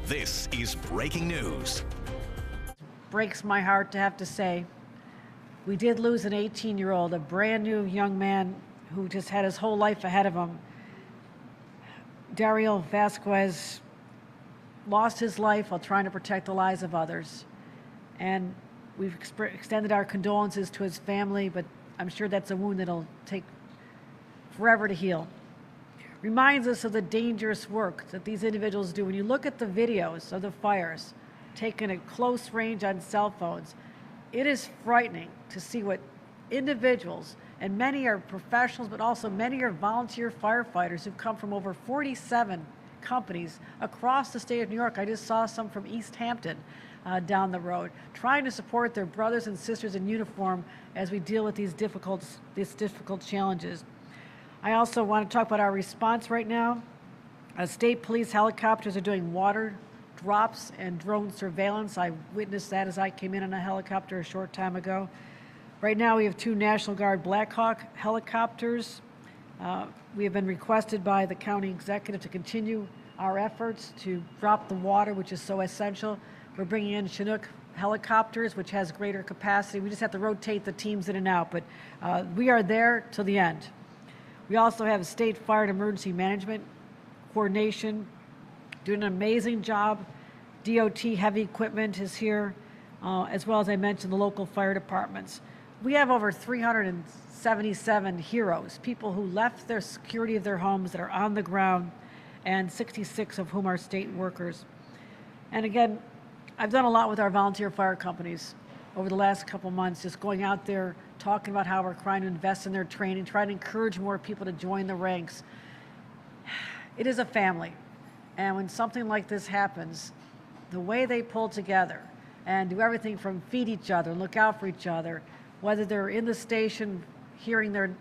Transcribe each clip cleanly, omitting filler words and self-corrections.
This is breaking news. Breaks my heart to have to say, we did lose an 18-year-old, a brand new young man who just had his whole life ahead of him. Dario Vasquez lost his life while trying to protect the lives of others. And we've extended our condolences to his family, but I'm sure that's a wound that'll take forever to heal. Reminds us of the dangerous work that these individuals do. When you look at the videos of the fires taken at close range on cell phones, it is frightening to see what individuals, and many are professionals, but also many are volunteer firefighters who've come from over 47 companies across the state of New York. I just saw some from East Hampton down the road, trying to support their brothers and sisters in uniform as we deal with these difficult challenges. I also want to talk about our response right now. State police helicopters are doing water drops and drone surveillance. I witnessed that as I came in on a helicopter a short time ago. Right now we have 2 National Guard Black Hawk helicopters. We have been requested by the county executive to continue our efforts to drop the water, which is so essential. We're bringing in Chinook helicopters, which has greater capacity. We just have to rotate the teams in and out, but we are there till the end. We also have state fire and emergency management coordination, doing an amazing job. DOT heavy equipment is here, as well as I mentioned the local fire departments. We have over 377 heroes, people who left their security of their homes that are on the ground, and 66 of whom are state workers. And again, I've done a lot with our volunteer fire companies over the last couple months, just going out there, talking about how we're trying to invest in their training, trying to encourage more people to join the ranks. It is a family. And when something like this happens, the way they pull together and do everything from feed each other, look out for each other, whether they're in the station hearing their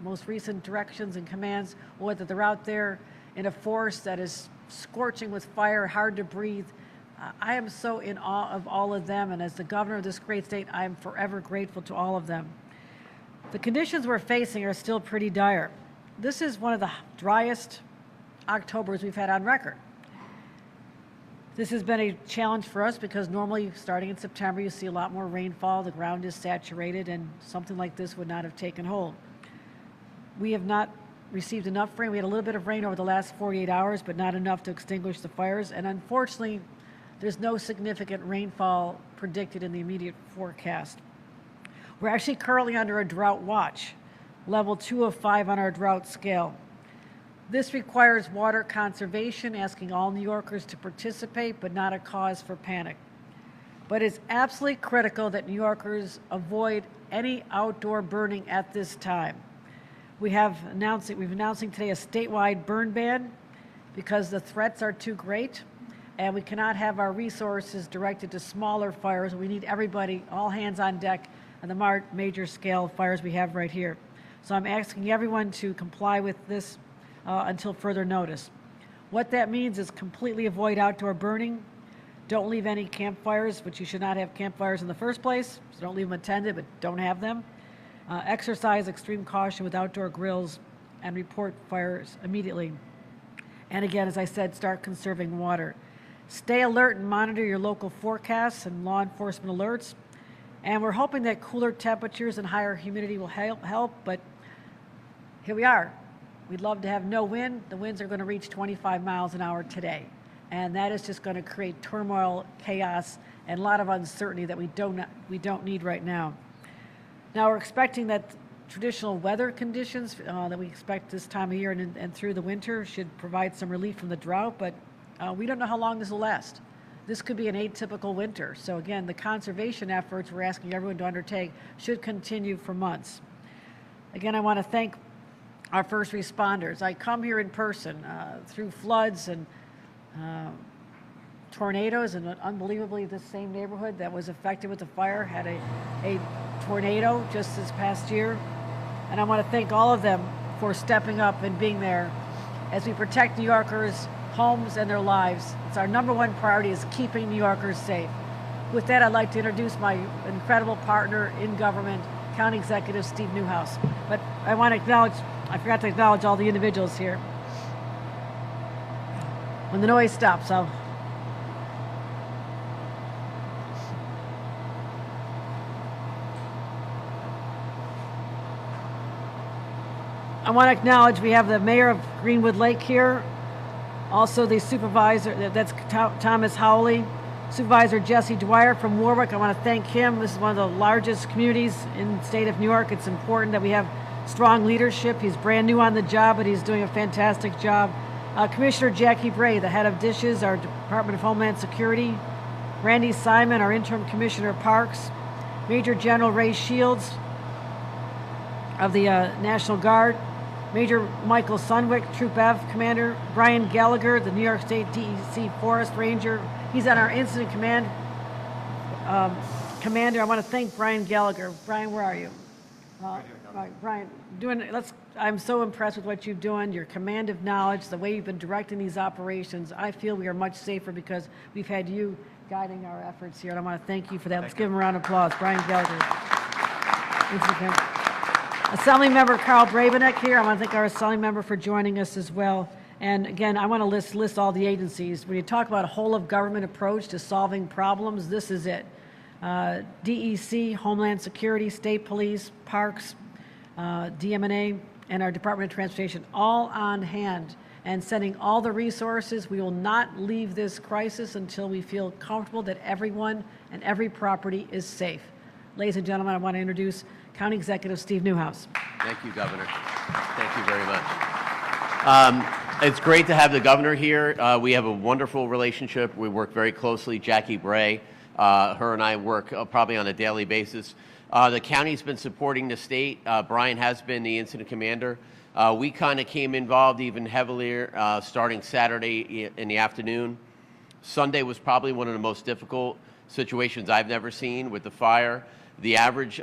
most recent directions and commands, or whether they're out there in a forest that is scorching with fire, hard to breathe. I am so in awe of all of them, and as the governor of this great state, I am forever grateful to all of them. The conditions we're facing are still pretty dire. This is one of the driest Octobers we've had on record. This has been a challenge for us because normally starting in September you see a lot more rainfall, the ground is saturated, and something like this would not have taken hold. We have not received enough rain. We had a little bit of rain over the last 48 hours, but not enough to extinguish the fires, and unfortunately there's no significant rainfall predicted in the immediate forecast. We're actually currently under a drought watch, level 2 of 5 on our drought scale. This requires water conservation, asking all New Yorkers to participate, but not a cause for panic. But it's absolutely critical that New Yorkers avoid any outdoor burning at this time. We've announcing today a statewide burn ban because the threats are too great, and we cannot have our resources directed to smaller fires. We need everybody, all hands on deck, on the major scale fires we have right here. So I'm asking everyone to comply with this until further notice. What that means is completely avoid outdoor burning. Don't leave any campfires, which you should not have campfires in the first place, so don't leave them attended, but don't have them. Exercise extreme caution with outdoor grills and report fires immediately. And again, as I said, start conserving water. Stay alert and monitor your local forecasts and law enforcement alerts. And we're hoping that cooler temperatures and higher humidity will help, but here we are. We'd love to have no wind. The winds are going to reach 25 miles an hour today. And that is just going to create turmoil, chaos, and a lot of uncertainty that we don't need right now. Now we're expecting that traditional weather conditions that we expect this time of year and through the winter should provide some relief from the drought, but we don't know how long this will last. This could be an atypical winter. So again, the conservation efforts we're asking everyone to undertake should continue for months. Again, I want to thank our first responders. I come here in person through floods and tornadoes, and unbelievably this same neighborhood that was affected with the fire had a tornado just this past year. And I want to thank all of them for stepping up and being there as we protect New Yorkers' homes and their lives. It's our number one priority, is keeping New Yorkers safe. With that, I'd like to introduce my incredible partner in government, County Executive Steve Newhouse. But I want to acknowledge, I forgot to acknowledge all the individuals here. When the noise stops, I'll I want to acknowledge we have the mayor of Greenwood Lake here, also the supervisor, that's Thomas Hochul, Supervisor Jesse Dwyer from Warwick. I want to thank him. This is one of the largest communities in the state of New York. It's important that we have strong leadership. He's brand new on the job, but he's doing a fantastic job. Commissioner Jackie Bray, the head of dishes, our Department of Homeland Security. Randy Simon, our interim commissioner of parks. Major General Ray Shields of the National Guard. Major Michael Sunwick, Troop F commander. Brian Gallagher, the New York State DEC Forest Ranger. He's on our incident command commander. I want to thank Brian Gallagher. Brian, where are you? Right, Brian, I'm so impressed with what you're doing, your command of knowledge, the way you've been directing these operations. I feel we are much safer because we've had you guiding our efforts here, and I want to thank you for that. Let's give him a round of applause. Brian Gallagher. Assembly Member Carl Bravenek here. I want to thank our Assembly Member for joining us as well. And again, I want to list all the agencies. When you talk about a whole of government approach to solving problems, this is it. DEC, Homeland Security, State Police, Parks, DMNA, and our Department of Transportation, all on hand and sending all the resources. We will not leave this crisis until we feel comfortable that everyone and every property is safe. Ladies and gentlemen, I want to introduce County Executive Steve Newhouse. Thank you, Governor. Thank you very much. It's great to have the governor here. We have a wonderful relationship. We work very closely. Jackie Bray, her and I work probably on a daily basis. The county's been supporting the state. Brian has been the incident commander. We kind of came involved even heavily starting Saturday in the afternoon. Sunday was probably one of the most difficult situations I've never seen with the fire. The average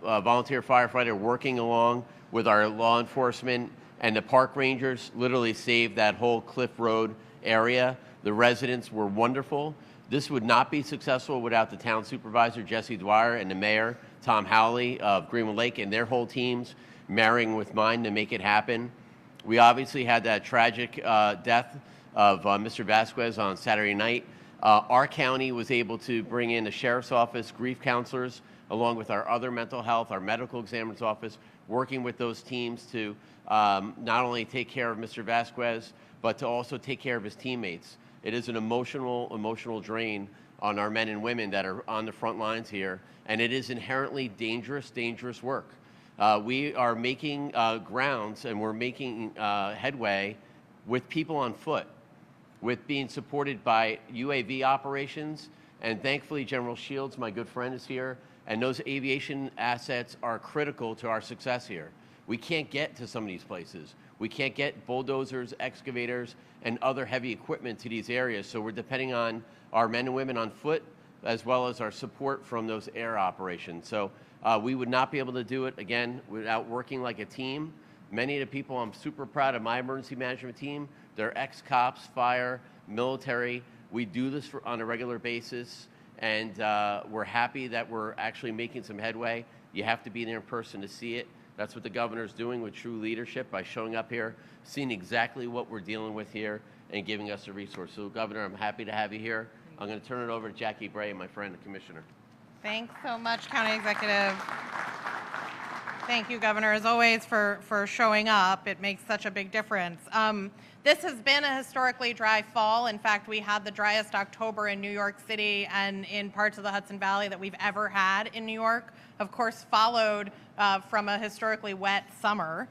volunteer firefighter working along with our law enforcement and the park rangers literally saved that whole Cliff Road area. The residents were wonderful. This would not be successful without the town supervisor, Jesse Dwyer, and the mayor, Tom Howley of Greenwood Lake, and their whole teams marrying with mine to make it happen. We obviously had that tragic death of Mr. Vasquez on Saturday night. Our county was able to bring in the sheriff's office, grief counselors, along with our other mental health, our medical examiner's office, working with those teams to not only take care of Mr. Vasquez, but to also take care of his teammates. It is an emotional drain on our men and women that are on the front lines here, and it is inherently dangerous work. We are making grounds and we're making headway with people on foot, with being supported by UAV operations, and thankfully General Shields, my good friend, is here, and those aviation assets are critical to our success here. We can't get to some of these places. We can't get bulldozers, excavators, and other heavy equipment to these areas, so we're depending on our men and women on foot, as well as our support from those air operations. So we would not be able to do it, again, without working like a team. Many of the people, I'm super proud of my emergency management team. They're ex-cops, fire, military. We do this on a regular basis, and we're happy that we're actually making some headway. You have to be there in person to see it. That's what the governor's doing with true leadership by showing up here, seeing exactly what we're dealing with here, and giving us the resource. So, Governor, I'm happy to have you here. I'm going to turn it over to Jackie Bray, my friend, the commissioner. Thanks so much, County Executive. Thank you, Governor, as always, for showing up. It makes such a big difference. This has been a historically dry fall. In fact, we had the driest October in New York City and in parts of the Hudson Valley that we've ever had in New York, of course, followed from a historically wet summer.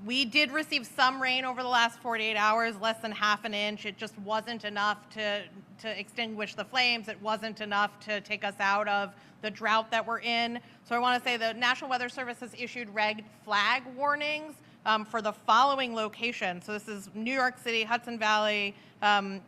We did receive some rain over the last 48 hours, less than half an inch. It just wasn't enough to extinguish the flames. It wasn't enough to take us out of the drought that we're in. So I want to say the National Weather Service has issued red flag warnings for the following locations. So this is New York City, Hudson Valley,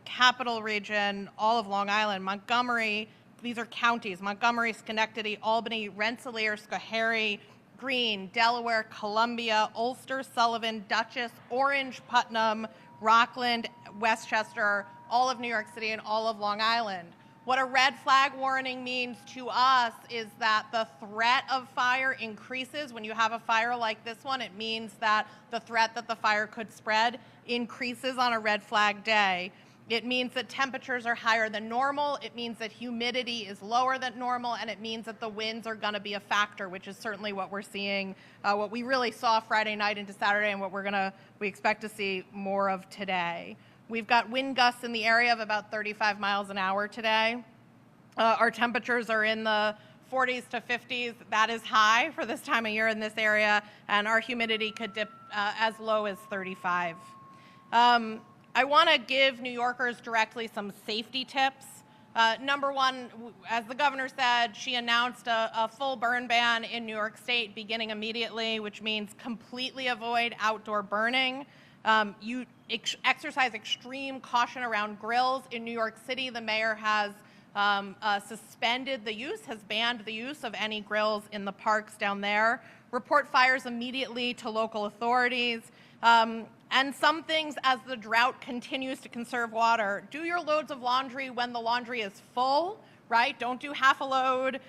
Capital Region, all of Long Island, Montgomery. These are counties: Montgomery, Schenectady, Albany, Rensselaer, Schoharie, Greene, Delaware, Columbia, Ulster, Sullivan, Dutchess, Orange, Putnam, Rockland, Westchester, all of New York City, and all of Long Island. What a red flag warning means to us is that the threat of fire increases. When you have a fire like this one, it means that the threat that the fire could spread increases on a red flag day. It means that temperatures are higher than normal. It means that humidity is lower than normal, and it means that the winds are going to be a factor, which is certainly what we're seeing, what we really saw Friday night into Saturday, and what we expect to see more of today. We've got wind gusts in the area of about 35 miles an hour today. Our temperatures are in the 40s to 50s. That is high for this time of year in this area, and our humidity could dip as low as 35. I want to give New Yorkers directly some safety tips. Number one, as the governor said, she announced a full burn ban in New York State beginning immediately, which means completely avoid outdoor burning. You exercise extreme caution around grills. In New York City, the mayor has suspended the use, has banned the use of any grills in the parks down there. Report fires immediately to local authorities. And some things, as the drought continues to conserve water, do your loads of laundry when the laundry is full, right? Don't do half a load.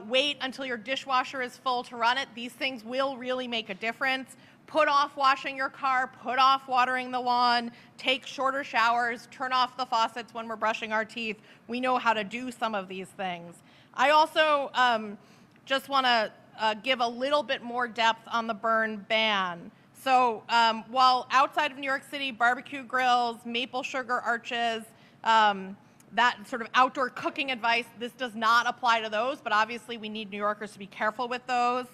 Wait until your dishwasher is full to run it. These things will really make a difference. Put off washing your car, put off watering the lawn, take shorter showers, turn off the faucets when we're brushing our teeth. We know how to do some of these things. I also just want to give a little bit more depth on the burn ban. So while outside of New York City, barbecue grills, maple sugar arches, that sort of outdoor cooking advice, this does not apply to those, but obviously we need New Yorkers to be careful with those.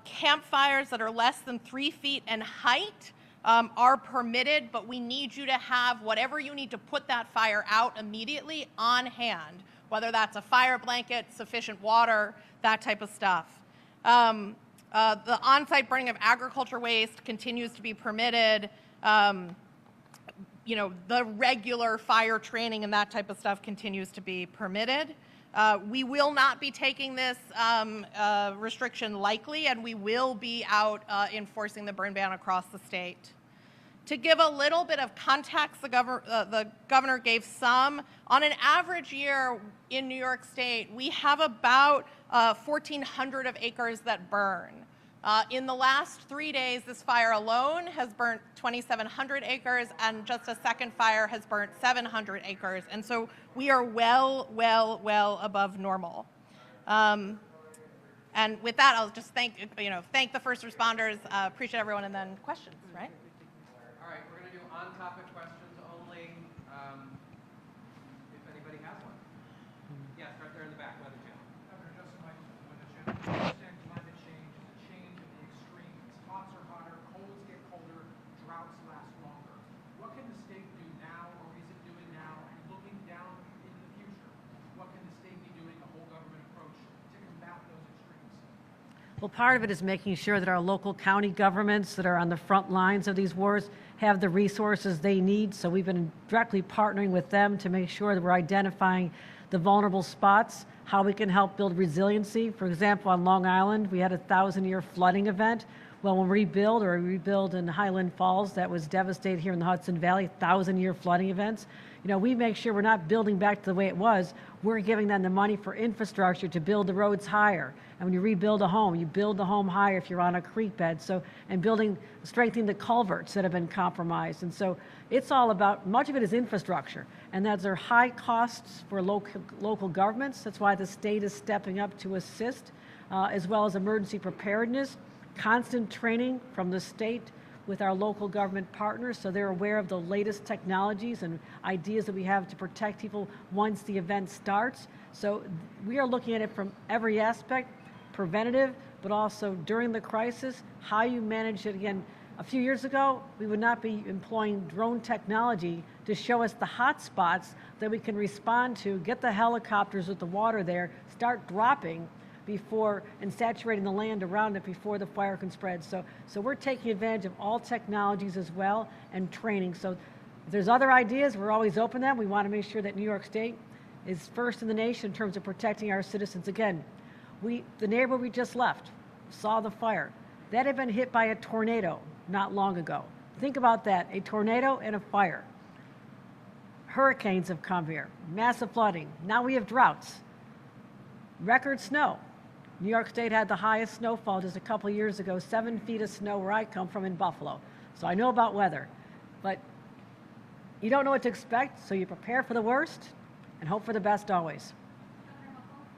Campfires that are less than 3 feet in height are permitted, but we need you to have whatever you need to put that fire out immediately on hand, whether that's a fire blanket, sufficient water, that type of stuff. The on-site burning of agriculture waste continues to be permitted. You know, the regular fire training and that type of stuff continues to be permitted. We will not be taking this restriction lightly, and we will be out enforcing the burn ban across the state. To give a little bit of context, the governor gave some. On an average year in New York State, we have about 1,400 of acres that burn. In the last 3 days, this fire alone has burnt 2,700 acres, and just a second fire has burnt 700 acres. And so we are well above normal. And with that, I'll just thank the first responders. Appreciate everyone, and then questions, right? All right, we're going to do on-topic questions only. If anybody has one. Yes, right there in the back, Weather Channel. Governor Justin Mike, Weather Channel. I understand climate change is a change in the extremes. Hots are hotter, colds get colder, droughts last longer. What can the state do now, or is it doing now, and looking down into the future? What can the state be doing, a whole government approach, to combat those extremes? Well, part of it is making sure that our local county governments that are on the front lines of these wars have the resources they need. So we've been directly partnering with them to make sure that we're identifying the vulnerable spots, how we can help build resiliency. For example, on Long Island, we had a 1,000-year flooding event. Well, when we rebuild in Highland Falls that was devastated here in the Hudson Valley, 1,000-year flooding events. You know, we make sure we're not building back to the way it was. We're giving them the money for infrastructure to build the roads higher. And when you rebuild a home, you build the home higher if you're on a creek bed. So, and strengthening the culverts that have been compromised. And so it's all about, much of it is infrastructure. And those are high costs for local governments. That's why the state is stepping up to assist, as well as emergency preparedness, constant training from the state with our local government partners, so they're aware of the latest technologies and ideas that we have to protect people once the event starts. So we are looking at it from every aspect, preventative, but also during the crisis, how you manage it. Again, a few years ago, we would not be employing drone technology to show us the hot spots that we can respond to, get the helicopters with the water there, start dropping before and saturating the land around it before the fire can spread. So we're taking advantage of all technologies as well, and training. So if there's other ideas, we're always open to them. We want to make sure that New York State is first in the nation in terms of protecting our citizens. Again, the neighborhood we just left saw the fire. That had been hit by a tornado not long ago. Think about that, a tornado and a fire. Hurricanes have come here, massive flooding. Now we have droughts, record snow. New York State had the highest snowfall just a couple years ago, 7 feet of snow where I come from in Buffalo. So I know about weather. But you don't know what to expect, so you prepare for the worst and hope for the best always.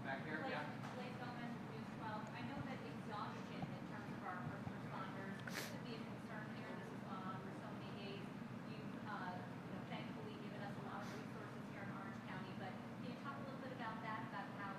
Back here, yeah. Blake Bowman, News 12. I know that exhaustion in terms of our first responders could be a concern here. This has gone on for so many days. You've, thankfully given us a lot of resources here in Orange County, but can you talk a little bit about that, about how,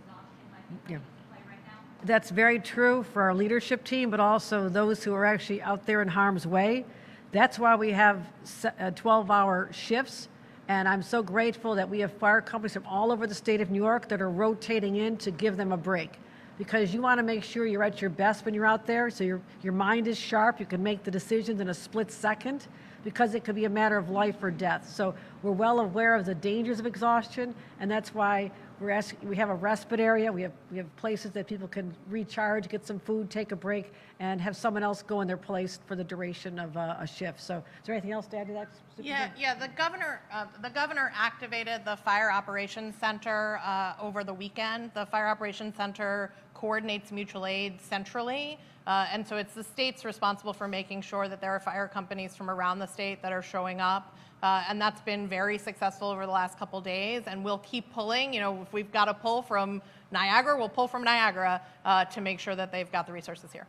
exhaustion might be coming into play right now? That's very true for our leadership team, but also those who are actually out there in harm's way. That's why we have 12-hour shifts, and I'm so grateful that we have fire companies from all over the state of New York that are rotating in to give them a break, because you want to make sure you're at your best when you're out there, so your mind is sharp, you can make the decisions in a split second, because it could be a matter of life or death. So we're well aware of the dangers of exhaustion, and that's why we have a respite area. We have places that people can recharge, get some food, take a break, and have someone else go in their place for the duration of a shift. So is there anything else to add to that? Yeah. The governor activated the Fire Operations Center over the weekend. The Fire Operations Center coordinates mutual aid centrally, and so it's the state's responsible for making sure that there are fire companies from around the state that are showing up. And that's been very successful over the last couple days, and we'll keep pulling. If we've got to pull from Niagara, we'll pull from Niagara to make sure that they've got the resources here.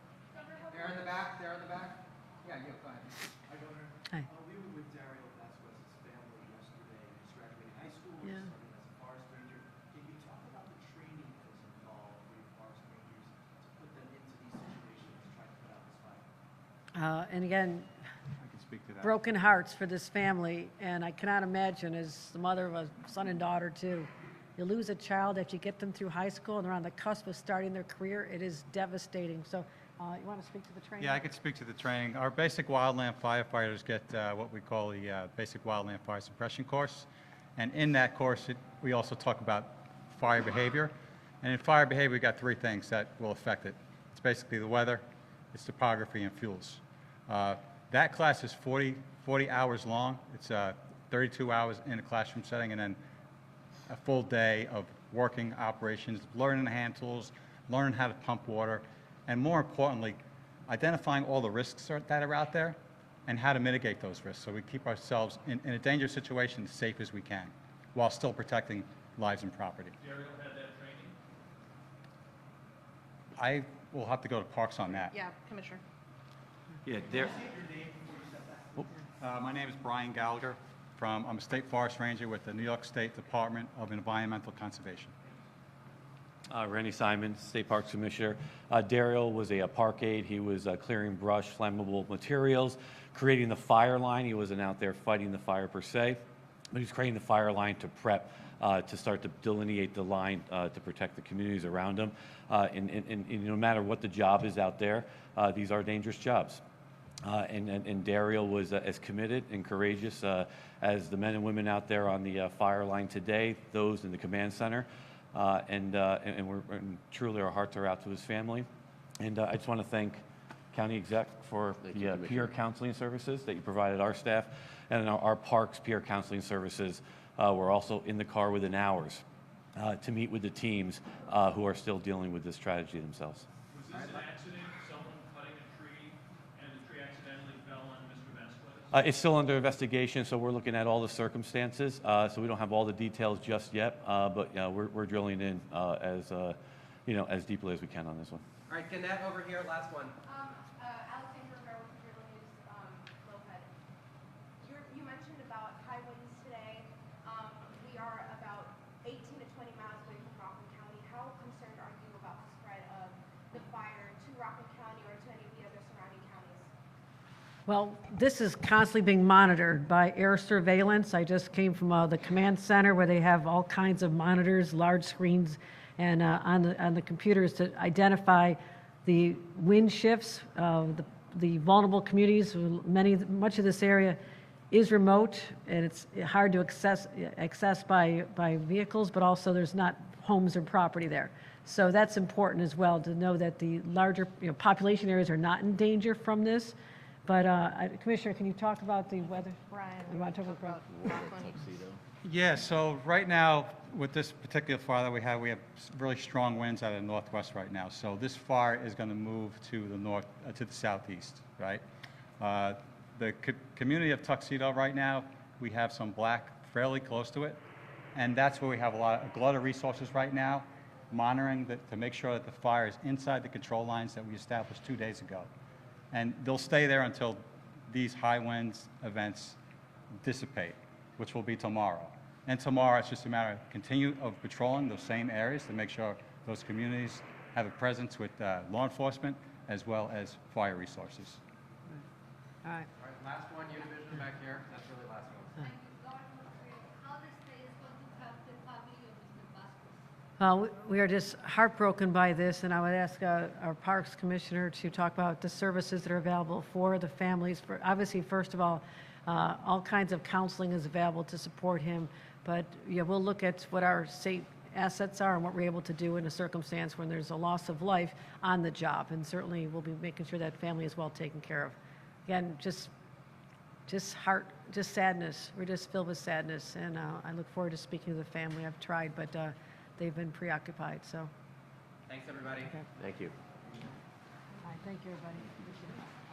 There in the back, there in the back. Yeah, go ahead. Hi, Governor. Hi. We were with Daryl Vasquez's family yesterday. He's graduating high school. Yeah. He's serving as a forest ranger. Can you talk about the training that is involved for your forest rangers to put them into these situations to try to put out this fire? And again, I can speak to that. broken hearts for this family, and I cannot imagine, as the mother of a son and daughter too, you lose a child after you get them through high school and they're on the cusp of starting their career. It is devastating. So you want to speak to the training? Yeah, I could speak to the training. Our basic wildland firefighters get what we call the basic wildland fire suppression course. And in that course, we also talk about fire behavior. And in fire behavior, we got three things that will affect it. It's basically the weather, it's topography, and fuels. That class is 40 hours long. It's 32 hours in a classroom setting, and then a full day of working operations, learning the hand tools, learning how to pump water, and more importantly, identifying all the risks that are out there and how to mitigate those risks so we keep ourselves in a dangerous situation as safe as we can while still protecting lives and property. Daryl had that training? I will have to go to Parks on that. Yeah, Commissioner. Yeah, my name is Brian Gallagher. I'm a state forest ranger with the New York State Department of Environmental Conservation. Randy Simon, State Parks Commissioner. Daryl was a park aide. He was clearing brush, flammable materials, creating the fire line. He wasn't out there fighting the fire per se, but he was creating the fire line to prep, to start to delineate the line to protect the communities around him. And no matter what the job is out there, these are dangerous jobs. And Daryl was as committed and courageous as the men and women out there on the fire line today, those in the command center. And truly our hearts are out to his family. And I just want to thank County Exec for the peer counseling services that you provided our staff, and our Parks peer counseling services were also in the car within hours to meet with the teams who are still dealing with this tragedy themselves. Was this an accident, someone cutting a tree, and the tree accidentally fell on Mr. Vasquez? It's still under investigation, so we're looking at all the circumstances. So we don't have all the details just yet, but we're drilling in as deeply as we can on this one. All right, Gannett over here, last one. Alexandra Rivera with Bureau News, Lopez. You mentioned about high winds today. We are about 18 to 20 miles away from Rockland County. How concerned are you about the spread of the fire to Rockland County or to any of the other surrounding counties? Well, this is constantly being monitored by air surveillance. I just came from the command center where they have all kinds of monitors, large screens, and on the computers to identify the wind shifts, the vulnerable communities. Much of this area is remote, and it's hard to access by vehicles, but also there's not homes or property there. So that's important as well to know that the larger population areas are not in danger from this. But Commissioner, can you talk about the weather? Brian, You want to talk about Rockland? Yeah, so right now, with this particular fire that we have really strong winds out of the northwest right now. So this fire is going to move to the north, to the southeast, right? The community of Tuxedo right now we have some black fairly close to it. And that's where we have a glut of resources right now, monitoring to make sure that the fire is inside the control lines that we established 2 days ago. And they'll stay there until these high winds events dissipate, which will be tomorrow. And tomorrow, it's just a matter of patrolling those same areas to make sure those communities have a presence with law enforcement as well as fire resources. All right. All right, last one, you division back here. That's really last one. We are just heartbroken by this, and I would ask our Parks Commissioner to talk about the services that are available for the families. Obviously, first of all kinds of counseling is available to support him, but yeah, we'll look at what our state assets are and what we're able to do in a circumstance when there's a loss of life on the job, and certainly we'll be making sure that family is well taken care of. Again, just sadness. We're just filled with sadness, and I look forward to speaking to the family. I've tried, but they've been preoccupied, so. Thanks, everybody. Okay. Thank you. All right, thank you, everybody. Appreciate it.